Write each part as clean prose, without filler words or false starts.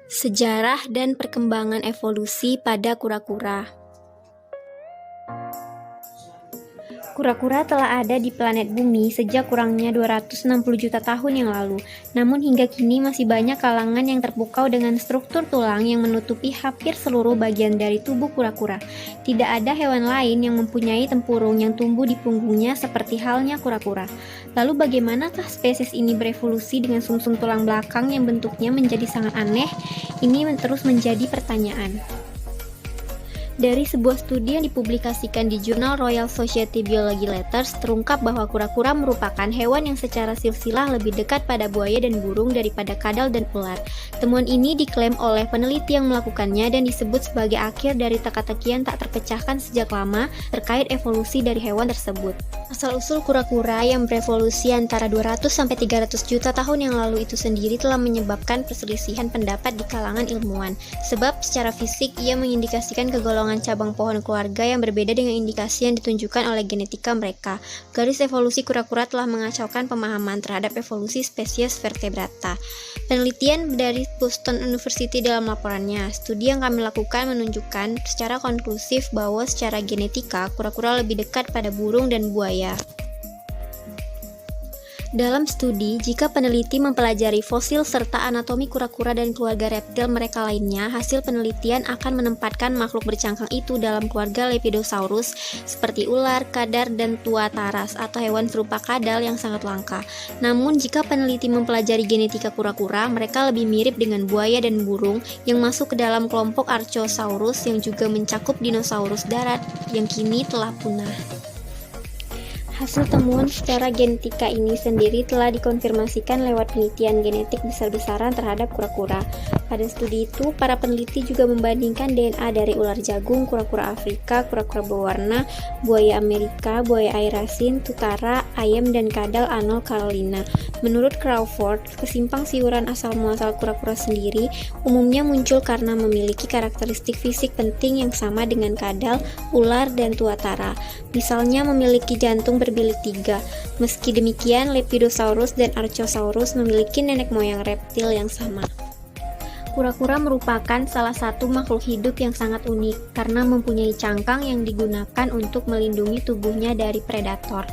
Sejarah dan perkembangan evolusi pada kura-kura. Kura-kura telah ada di planet bumi sejak kurangnya 260 juta tahun yang lalu. Namun hingga kini masih banyak kalangan yang terpukau dengan struktur tulang yang menutupi hampir seluruh bagian dari tubuh kura-kura. Tidak ada hewan lain yang mempunyai tempurung yang tumbuh di punggungnya seperti halnya kura-kura. Lalu bagaimanakah spesies ini berevolusi dengan sumsum tulang belakang yang bentuknya menjadi sangat aneh? Ini terus menjadi pertanyaan. Dari sebuah studi yang dipublikasikan di jurnal Royal Society Biology Letters, terungkap bahwa kura-kura merupakan hewan yang secara silsilah lebih dekat pada buaya dan burung daripada kadal dan ular. Temuan ini diklaim oleh peneliti yang melakukannya dan disebut sebagai akhir dari teka-teki yang tak terpecahkan sejak lama terkait evolusi dari hewan tersebut. Asal-usul kura-kura yang berevolusi antara 200-300 juta tahun yang lalu itu sendiri telah menyebabkan perselisihan pendapat di kalangan ilmuwan, sebab secara fisik ia mengindikasikan kegolongan cabang pohon keluarga yang berbeda dengan indikasi yang ditunjukkan oleh genetika mereka. Garis evolusi kura-kura telah mengacaukan pemahaman terhadap evolusi spesies vertebrata. Penelitian dari Boston University dalam laporannya, studi yang kami lakukan menunjukkan secara konklusif bahwa secara genetika kura-kura lebih dekat pada burung dan buaya. Dalam studi, jika peneliti mempelajari fosil serta anatomi kura-kura dan keluarga reptil mereka lainnya, hasil penelitian akan menempatkan makhluk bercangkang itu dalam keluarga Lepidosaurus seperti ular, kadal, dan tuataras atau hewan serupa kadal yang sangat langka. Namun, jika peneliti mempelajari genetika kura-kura, mereka lebih mirip dengan buaya dan burung yang masuk ke dalam kelompok Archosaurus yang juga mencakup dinosaurus darat yang kini telah punah. Hasil temuan secara genetika ini sendiri telah dikonfirmasikan lewat penelitian genetik besar-besaran terhadap kura-kura. Pada studi itu, para peneliti juga membandingkan DNA dari ular jagung, kura-kura Afrika, kura-kura berwarna, buaya Amerika, buaya air asin, tutara, ayam, dan kadal Anol Carolina. Menurut Crawford, kesimpang siuran asal-muasal kura-kura sendiri umumnya muncul karena memiliki karakteristik fisik penting yang sama dengan kadal, ular, dan tuatara. Misalnya memiliki jantung berbilik 3. Meski demikian, Lepidosaurus dan Archosaurus memiliki nenek moyang reptil yang sama. Kura-kura merupakan salah satu makhluk hidup yang sangat unik karena mempunyai cangkang yang digunakan untuk melindungi tubuhnya dari predator.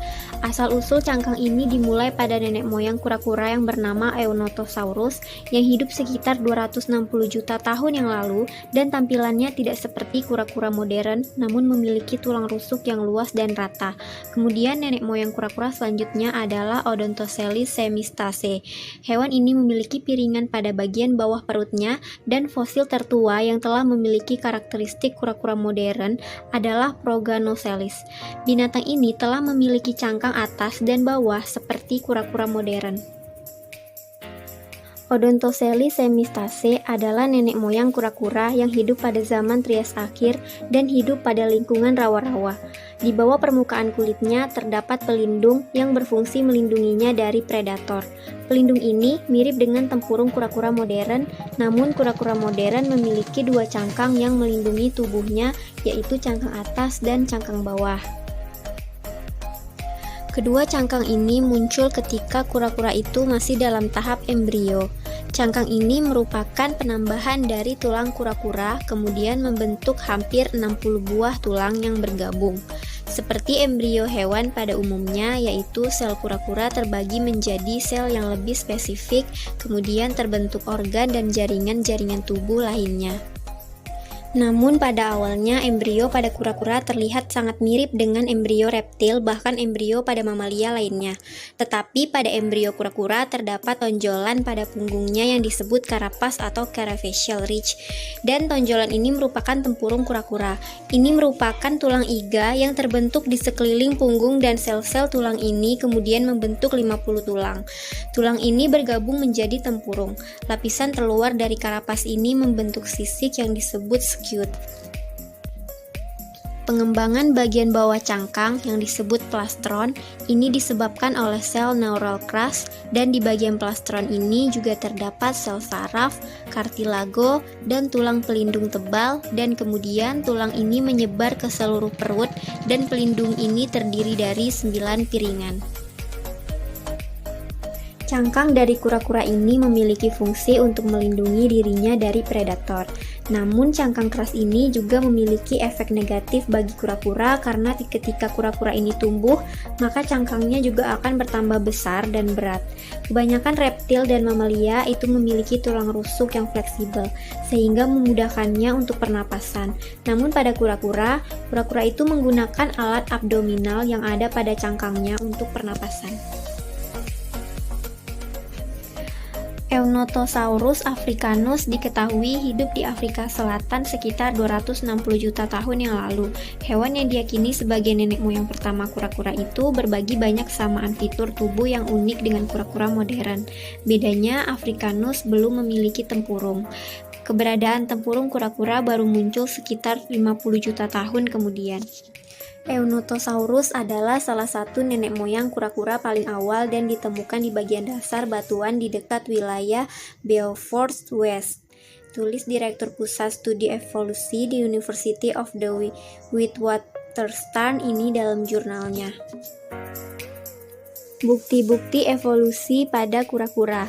Asal-usul cangkang ini dimulai pada nenek moyang kura-kura yang bernama Eunotosaurus yang hidup sekitar 260 juta tahun yang lalu dan tampilannya tidak seperti kura-kura modern namun memiliki tulang rusuk yang luas dan rata. Kemudian nenek moyang kura-kura selanjutnya adalah Odontocelis semistaceae. Hewan ini memiliki piringan pada bagian bawah perutnya dan fosil tertua yang telah memiliki karakteristik kura-kura modern adalah Proganocelis. Binatang ini telah memiliki cangkang atas dan bawah seperti kura-kura modern. Odontocelis semistaceae adalah nenek moyang kura-kura yang hidup pada zaman Trias akhir dan hidup pada lingkungan rawa-rawa. Di bawah permukaan kulitnya terdapat pelindung yang berfungsi melindunginya dari predator. Pelindung ini mirip dengan tempurung kura-kura modern, namun kura-kura modern memiliki dua cangkang yang melindungi tubuhnya, yaitu cangkang atas dan cangkang bawah. Kedua cangkang ini muncul ketika kura-kura itu masih dalam tahap embrio. Cangkang ini merupakan penambahan dari tulang kura-kura, kemudian membentuk hampir 60 buah tulang yang bergabung. Seperti embrio hewan pada umumnya, yaitu sel kura-kura terbagi menjadi sel yang lebih spesifik, kemudian terbentuk organ dan jaringan-jaringan tubuh lainnya. Namun pada awalnya embrio pada kura-kura terlihat sangat mirip dengan embrio reptil bahkan embrio pada mamalia lainnya. Tetapi pada embrio kura-kura terdapat tonjolan pada punggungnya yang disebut carapace atau carafacial ridge. Dan tonjolan ini merupakan tempurung kura-kura. Ini merupakan tulang iga yang terbentuk di sekeliling punggung dan sel-sel tulang ini kemudian membentuk 50 tulang. Tulang ini bergabung menjadi tempurung. Lapisan terluar dari carapace ini membentuk sisik yang disebut scute. Pengembangan bagian bawah cangkang yang disebut plastron ini disebabkan oleh sel neural crust dan di bagian plastron ini juga terdapat sel saraf, kartilago, dan tulang pelindung tebal dan kemudian tulang ini menyebar ke seluruh perut dan pelindung ini terdiri dari 9 piringan. Cangkang dari kura-kura ini memiliki fungsi untuk melindungi dirinya dari predator. Namun cangkang keras ini juga memiliki efek negatif bagi kura-kura karena ketika kura-kura ini tumbuh, maka cangkangnya juga akan bertambah besar dan berat. Kebanyakan reptil dan mamalia itu memiliki tulang rusuk yang fleksibel, sehingga memudahkannya untuk pernapasan. Namun pada kura-kura itu menggunakan alat abdominal yang ada pada cangkangnya untuk pernapasan. Eunotosaurus africanus diketahui hidup di Afrika Selatan sekitar 260 juta tahun yang lalu. Hewan yang diyakini sebagai nenek moyang pertama kura-kura itu berbagi banyak kesamaan fitur tubuh yang unik dengan kura-kura modern. Bedanya, Africanus belum memiliki tempurung. Keberadaan tempurung kura-kura baru muncul sekitar 50 juta tahun kemudian. Eunotosaurus adalah salah satu nenek moyang kura-kura paling awal dan ditemukan di bagian dasar batuan di dekat wilayah Beaufort West. Tulis Direktur Pusat Studi Evolusi di University of the Witwatersrand ini dalam jurnalnya. Bukti-bukti evolusi pada kura-kura.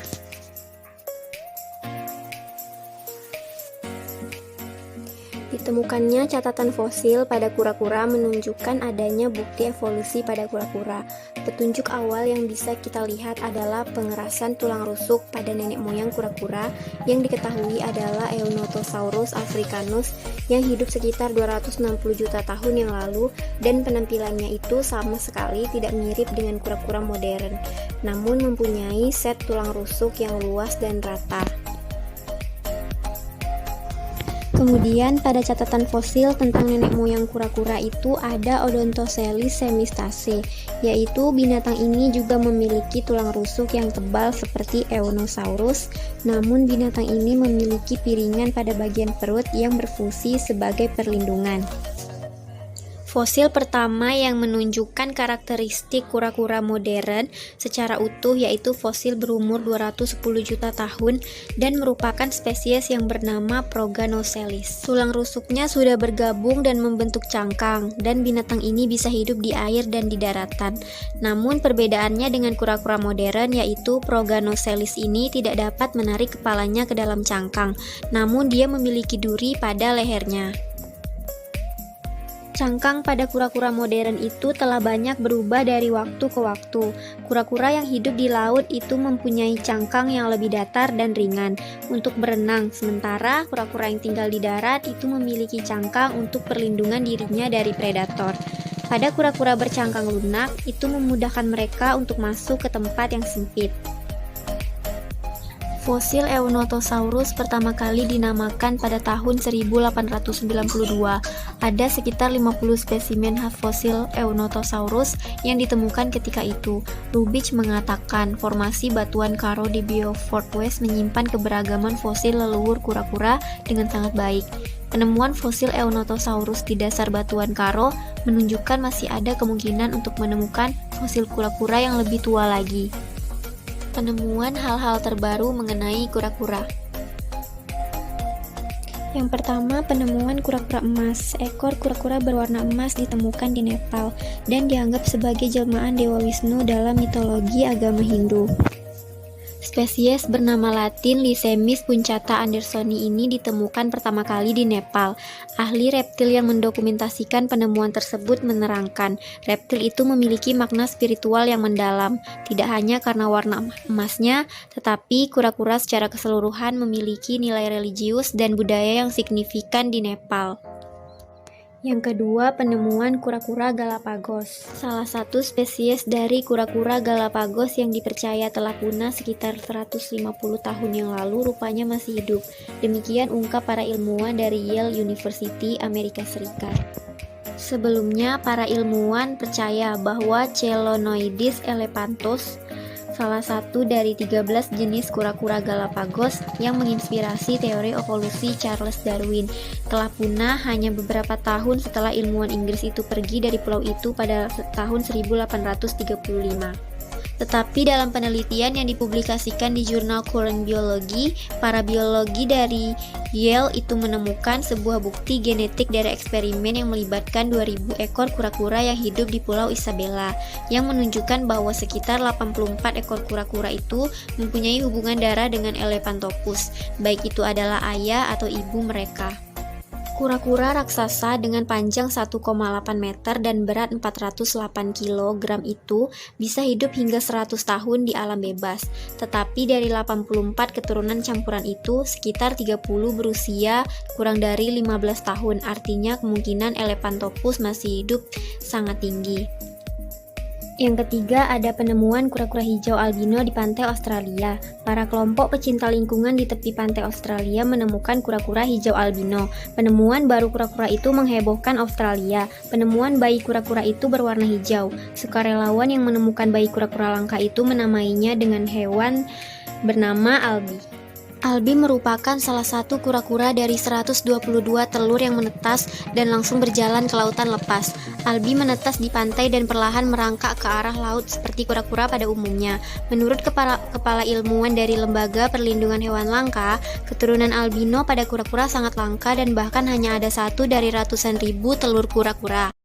Ditemukannya catatan fosil pada kura-kura menunjukkan adanya bukti evolusi pada kura-kura. Petunjuk awal yang bisa kita lihat adalah pengerasan tulang rusuk pada nenek moyang kura-kura yang diketahui adalah Eunotosaurus africanus yang hidup sekitar 260 juta tahun yang lalu, dan penampilannya itu sama sekali tidak mirip dengan kura-kura modern, namun mempunyai set tulang rusuk yang luas dan rata. Kemudian pada catatan fosil tentang nenek moyang kura-kura itu ada Odontocelis semistase, yaitu binatang ini juga memiliki tulang rusuk yang tebal seperti Eunosaurus, namun binatang ini memiliki piringan pada bagian perut yang berfungsi sebagai perlindungan. Fosil pertama yang menunjukkan karakteristik kura-kura modern secara utuh yaitu fosil berumur 210 juta tahun dan merupakan spesies yang bernama Proganocelis. Tulang rusuknya sudah bergabung dan membentuk cangkang, dan binatang ini bisa hidup di air dan di daratan. Namun perbedaannya dengan kura-kura modern yaitu Proganocelis ini tidak dapat menarik kepalanya ke dalam cangkang, namun dia memiliki duri pada lehernya. Cangkang pada kura-kura modern itu telah banyak berubah dari waktu ke waktu. Kura-kura yang hidup di laut itu mempunyai cangkang yang lebih datar dan ringan untuk berenang, sementara kura-kura yang tinggal di darat itu memiliki cangkang untuk perlindungan dirinya dari predator. Pada kura-kura bercangkang lunak, itu memudahkan mereka untuk masuk ke tempat yang sempit. Fosil Eunotosaurus pertama kali dinamakan pada tahun 1892. Ada sekitar 50 spesimen fosil Eunotosaurus yang ditemukan ketika itu. Lubitsch mengatakan formasi batuan karo di Beaufort West menyimpan keberagaman fosil leluhur kura-kura dengan sangat baik. Penemuan fosil Eunotosaurus di dasar batuan karo menunjukkan masih ada kemungkinan untuk menemukan fosil kura-kura yang lebih tua lagi. Penemuan hal-hal terbaru mengenai kura-kura. Yang pertama, penemuan kura-kura emas. Seekor kura-kura berwarna emas ditemukan di Nepal dan dianggap sebagai jelmaan Dewa Wisnu dalam mitologi agama Hindu. Spesies bernama Latin Lysemys punctata andersoni ini ditemukan pertama kali di Nepal. Ahli reptil yang mendokumentasikan penemuan tersebut menerangkan, reptil itu memiliki makna spiritual yang mendalam, tidak hanya karena warna emasnya, tetapi kura-kura secara keseluruhan memiliki nilai religius dan budaya yang signifikan di Nepal. Yang kedua, penemuan kura-kura Galapagos. Salah satu spesies dari kura-kura Galapagos yang dipercaya telah punah sekitar 150 tahun yang lalu rupanya masih hidup. Demikian ungkap para ilmuwan dari Yale University, Amerika Serikat. Sebelumnya, para ilmuwan percaya bahwa Chelonoidis elephantos, salah satu dari 13 jenis kura-kura Galapagos yang menginspirasi teori evolusi Charles Darwin, telah punah hanya beberapa tahun setelah ilmuwan Inggris itu pergi dari pulau itu pada tahun 1835. Tetapi dalam penelitian yang dipublikasikan di jurnal Current Biology, para biologi dari Yale itu menemukan sebuah bukti genetik dari eksperimen yang melibatkan 2000 ekor kura-kura yang hidup di Pulau Isabella, yang menunjukkan bahwa sekitar 84 ekor kura-kura itu mempunyai hubungan darah dengan Elephantopus, baik itu adalah ayah atau ibu mereka. Kura-kura raksasa dengan panjang 1,8 meter dan berat 408 kg itu bisa hidup hingga 100 tahun di alam bebas. Tetapi dari 84 keturunan campuran itu, sekitar 30 berusia kurang dari 15 tahun. Artinya kemungkinan Elephantopus masih hidup sangat tinggi. Yang ketiga, ada penemuan kura-kura hijau albino di pantai Australia. Para kelompok pecinta lingkungan di tepi pantai Australia menemukan kura-kura hijau albino. Penemuan baru kura-kura itu menghebohkan Australia. Penemuan bayi kura-kura itu berwarna hijau. Sukarelawan yang menemukan bayi kura-kura langka itu menamainya dengan hewan bernama Albi. Albi merupakan salah satu kura-kura dari 122 telur yang menetas dan langsung berjalan ke lautan lepas. Albi menetas di pantai dan perlahan merangkak ke arah laut seperti kura-kura pada umumnya. Menurut kepala ilmuwan dari Lembaga Perlindungan Hewan Langka, keturunan albino pada kura-kura sangat langka dan bahkan hanya ada satu dari ratusan ribu telur kura-kura.